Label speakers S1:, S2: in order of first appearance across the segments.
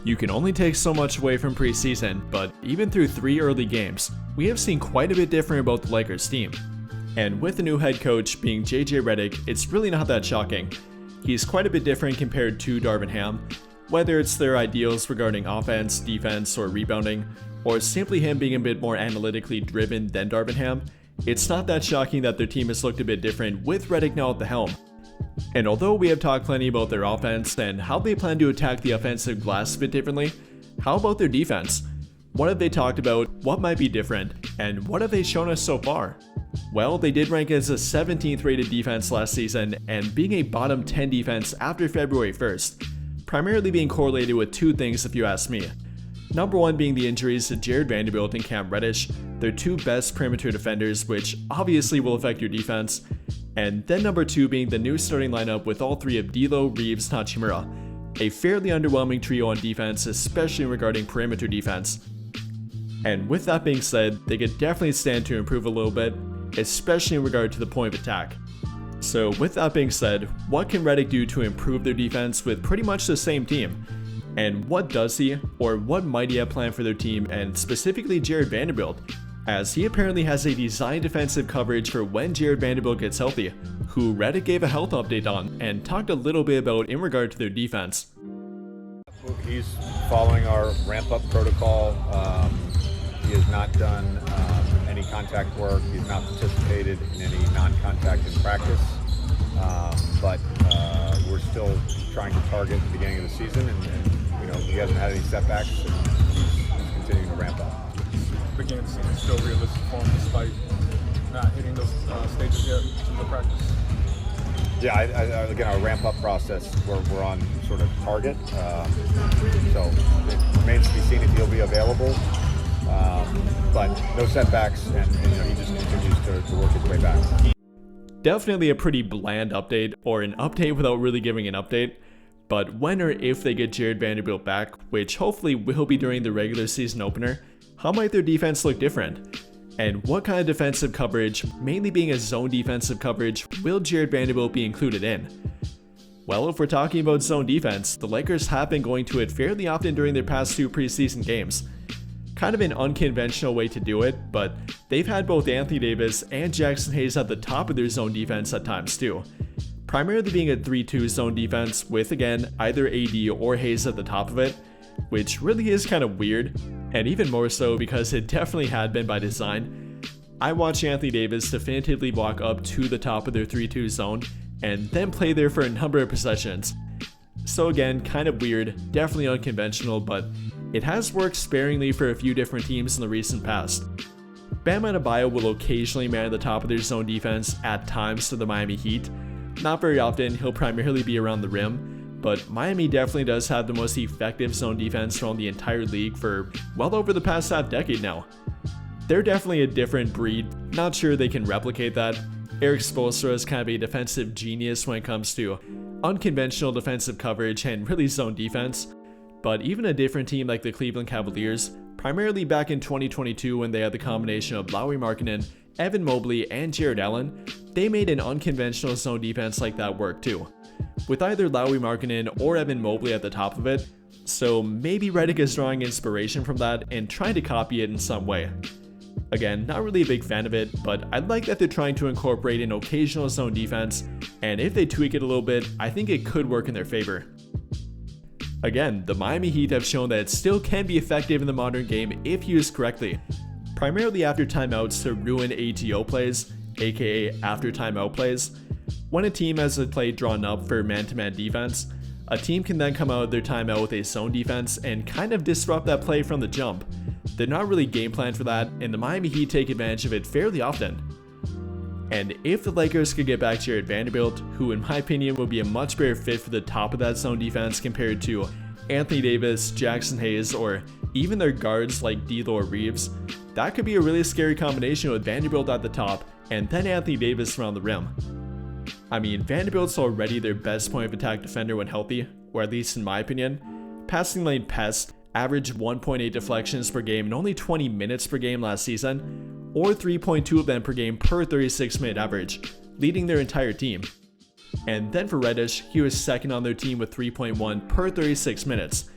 S1: You can only take so much away from preseason, but even through 3 early games, we have seen quite a bit different about the Lakers team. And with the new head coach being JJ Redick, it's really not that shocking. He's quite a bit different compared to Darvin Ham, whether it's their ideals regarding offense, defense, or rebounding, or simply him being a bit more analytically driven than Darvin Ham. It's not that shocking that their team has looked a bit different with Redick now at the helm. And although we have talked plenty about their offense and how they plan to attack the offensive glass a bit differently, how about their defense? What have they talked about, what might be different, and what have they shown us so far? Well, they did rank as a 17th rated defense last season and being a bottom 10 defense after February 1st, primarily being correlated with 2 things if you ask me. Number 1 being the injuries to Jared Vanderbilt and Cam Reddish, their 2 best perimeter defenders, which obviously will affect your defense. And then number 2 being the new starting lineup with all 3 of D'Lo, Reeves, Hachimura, a fairly underwhelming trio on defense, especially regarding perimeter defense. And with that being said, they could definitely stand to improve a little bit, especially in regard to the point of attack. So with that being said, what can Redick do to improve their defense with pretty much the same team? And what does he, or what might he have planned for their team, and specifically Jared Vanderbilt, as he apparently has a designed defensive coverage for when Jared Vanderbilt gets healthy, who Redick gave a health update on and talked a little bit about in regard to their defense.
S2: He's following our ramp-up protocol. He has not done any contact work. He's not participated in any non-contact in practice. But we're still trying to target the beginning of the season, and he hasn't had any setbacks, and he's continuing to ramp up.
S3: Beginning of the season still realistic for him despite not hitting those stages yet in the practice.
S2: Yeah, again, our ramp-up process, we're on sort of target. So it remains to be seen if he'll be available. But no setbacks, and he just continues to work his way back.
S1: Definitely a pretty bland update, or an update without really giving an update. But when or if they get Jared Vanderbilt back, which hopefully will be during the regular season opener, how might their defense look different? And what kind of defensive coverage, mainly being a zone defensive coverage, will Jared Vanderbilt be included in? Well, if we're talking about zone defense, the Lakers have been going to it fairly often during their past 2 preseason games. Kind of an unconventional way to do it, but they've had both Anthony Davis and Jackson Hayes at the top of their zone defense at times too. Primarily being a 3-2 zone defense with, again, either AD or Hayes at the top of it, which really is kind of weird, and even more so because it definitely had been by design. I watched Anthony Davis definitively walk up to the top of their 3-2 zone and then play there for a number of possessions. So again, kind of weird, definitely unconventional, but it has worked sparingly for a few different teams in the recent past. Bam Adebayo will occasionally man the top of their zone defense at times to the Miami Heat. Not very often, he'll primarily be around the rim, but Miami definitely does have the most effective zone defense around the entire league for well over the past half decade now. They're definitely a different breed, not sure they can replicate that. Eric Spoelstra is kind of a defensive genius when it comes to unconventional defensive coverage and really zone defense, but even a different team like the Cleveland Cavaliers, primarily back in 2022 when they had the combination of Lauri Markkanen, Evan Mobley, and Jared Allen, they made an unconventional zone defense like that work too, with either Lauri Markkanen or Evan Mobley at the top of it, so maybe Redick is drawing inspiration from that and trying to copy it in some way. Again, not really a big fan of it, but I like that they're trying to incorporate an occasional zone defense, and if they tweak it a little bit, I think it could work in their favor. Again, the Miami Heat have shown that it still can be effective in the modern game if used correctly, primarily after timeouts to ruin ATO plays, aka after timeout plays. When a team has a play drawn up for man-to-man defense, a team can then come out of their timeout with a zone defense and kind of disrupt that play from the jump. They're not really game planned for that, and the Miami Heat take advantage of it fairly often. And if the Lakers could get back Jared Vanderbilt, who in my opinion would be a much better fit for the top of that zone defense compared to Anthony Davis, Jackson Hayes, or even their guards like D'Lo or Reeves, that could be a really scary combination with Vanderbilt at the top and then Anthony Davis around the rim. I mean, Vanderbilt's already their best point of attack defender when healthy, or at least in my opinion. Passing lane pest, averaged 1.8 deflections per game in only 20 minutes per game last season, or 3.2 of them per game per 36-minute average, leading their entire team. And then for Reddish, he was second on their team with 3.1 per 36 minutes.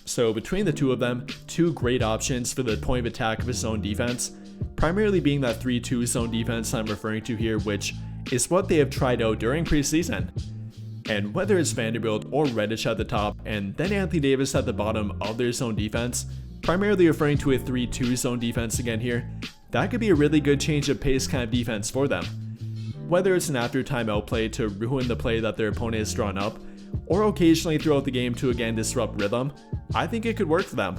S1: So between the two of them, two great options for the point of attack of his zone defense, primarily being that 3-2 zone defense I'm referring to here, which is what they have tried out during preseason. And whether it's Vanderbilt or Redick at the top, and then Anthony Davis at the bottom of their zone defense, primarily referring to a 3-2 zone defense again here, that could be a really good change of pace kind of defense for them. Whether it's an after timeout play to ruin the play that their opponent has drawn up, or occasionally throughout the game to again disrupt rhythm, I think it could work for them.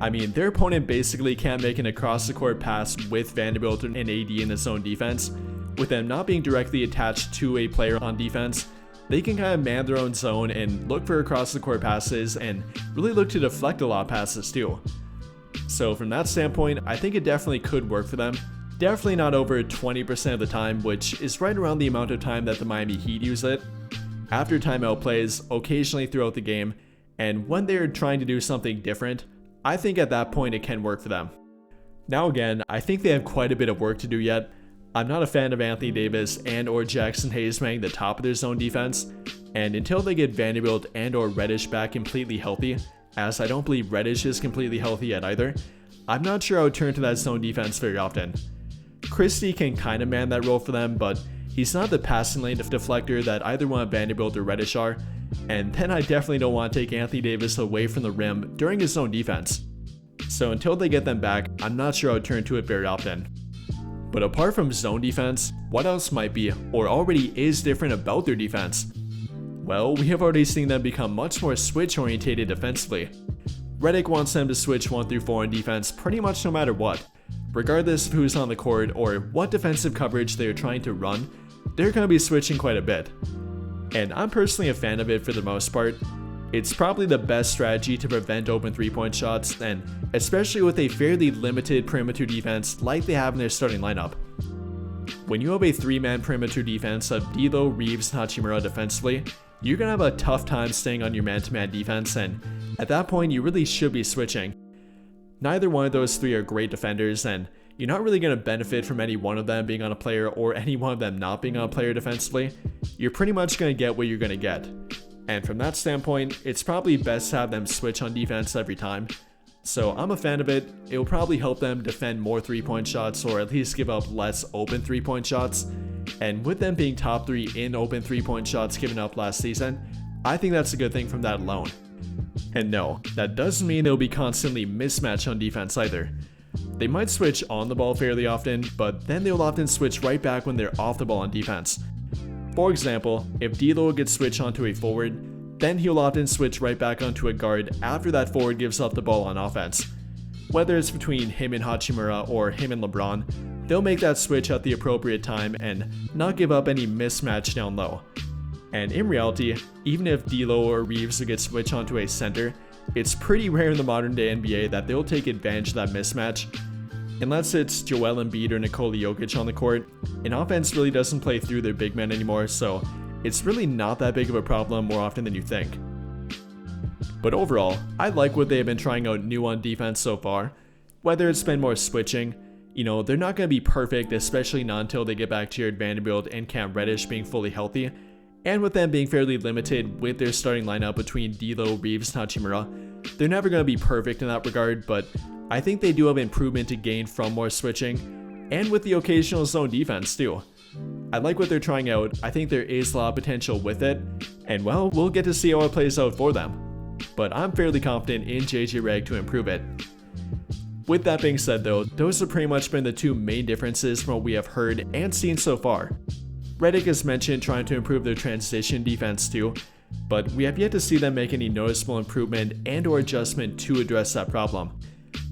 S1: I mean, their opponent basically can't make an across the court pass with Vanderbilt and AD in the zone defense. With them not being directly attached to a player on defense, they can kind of man their own zone and look for across the court passes and really look to deflect a lot of passes too. So from that standpoint, I think it definitely could work for them. Definitely not over 20% of the time, which is right around the amount of time that the Miami Heat use it. After timeout plays, occasionally throughout the game, and when they're trying to do something different, I think at that point it can work for them. Now again, I think they have quite a bit of work to do yet. I'm not a fan of Anthony Davis and or Jackson Hayes being the top of their zone defense, and until they get Vanderbilt and or Redick back completely healthy, as I don't believe Redick is completely healthy yet either, I'm not sure I would turn to that zone defense very often. Christie can kind of man that role for them, but he's not the passing lane deflector that either one of Vanderbilt or Redick are, and then I definitely don't want to take Anthony Davis away from the rim during his zone defense. So until they get them back, I'm not sure I would turn to it very often. But apart from zone defense, what else might be or already is different about their defense? Well, we have already seen them become much more switch orientated defensively. Redick wants them to switch 1 through 4 on defense pretty much no matter what. Regardless of who's on the court or what defensive coverage they are trying to run, they're going to be switching quite a bit. And I'm personally a fan of it for the most part. It's probably the best strategy to prevent open 3-point shots, and especially with a fairly limited perimeter defense like they have in their starting lineup. When you have a 3-man perimeter defense of D'Lo, Reeves, and Hachimura defensively, you're going to have a tough time staying on your man-to-man defense, and at that point you really should be switching. Neither one of those three are great defenders, and you're not really going to benefit from any one of them being on a player or any one of them not being on a player defensively. You're pretty much going to get what you're going to get. And from that standpoint, it's probably best to have them switch on defense every time. So I'm a fan of it. It will probably help them defend more 3-point shots or at least give up less open 3-point shots. And with them being top 3 in open 3-point shots given up last season, I think that's a good thing from that alone. And no, that doesn't mean they'll be constantly mismatched on defense either. They might switch on the ball fairly often, but then they'll often switch right back when they're off the ball on defense. For example, if D'Lo gets switched onto a forward, then he'll often switch right back onto a guard after that forward gives up the ball on offense. Whether it's between him and Hachimura or him and LeBron, they'll make that switch at the appropriate time and not give up any mismatch down low. And in reality, even if D'Lo or Reeves will get switched onto a center, it's pretty rare in the modern day NBA that they'll take advantage of that mismatch. Unless it's Joel Embiid or Nikola Jokic on the court, an offense really doesn't play through their big men anymore, so it's really not that big of a problem more often than you think. But overall, I like what they have been trying out new on defense so far. Whether it's been more switching, they're not going to be perfect, especially not until they get back to Jared Vanderbilt and Cam Reddish being fully healthy. And with them being fairly limited with their starting lineup between D'Lo, Reeves, and Hachimura, they're never going to be perfect in that regard, but I think they do have improvement to gain from more switching, and with the occasional zone defense too. I like what they're trying out. I think there is a lot of potential with it, and well, we'll get to see how it plays out for them. But I'm fairly confident in JJ Redick to improve it. With that being said though, those have pretty much been the two main differences from what we have heard and seen so far. Redick has mentioned trying to improve their transition defense too, but we have yet to see them make any noticeable improvement and or adjustment to address that problem.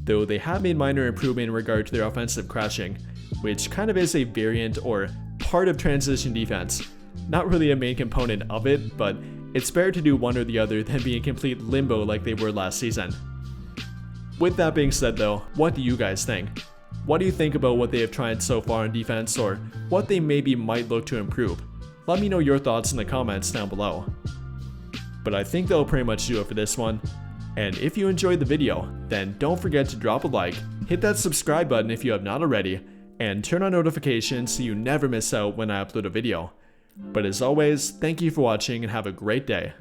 S1: Though they have made minor improvement in regard to their offensive crashing, which kind of is a variant or part of transition defense. Not really a main component of it, but it's better to do one or the other than be in complete limbo like they were last season. With that being said though, what do you guys think? What do you think about what they have tried so far on defense, or what they maybe might look to improve? Let me know your thoughts in the comments down below. But I think that'll pretty much do it for this one. And if you enjoyed the video, then don't forget to drop a like, hit that subscribe button if you have not already, and turn on notifications so you never miss out when I upload a video. But as always, thank you for watching and have a great day.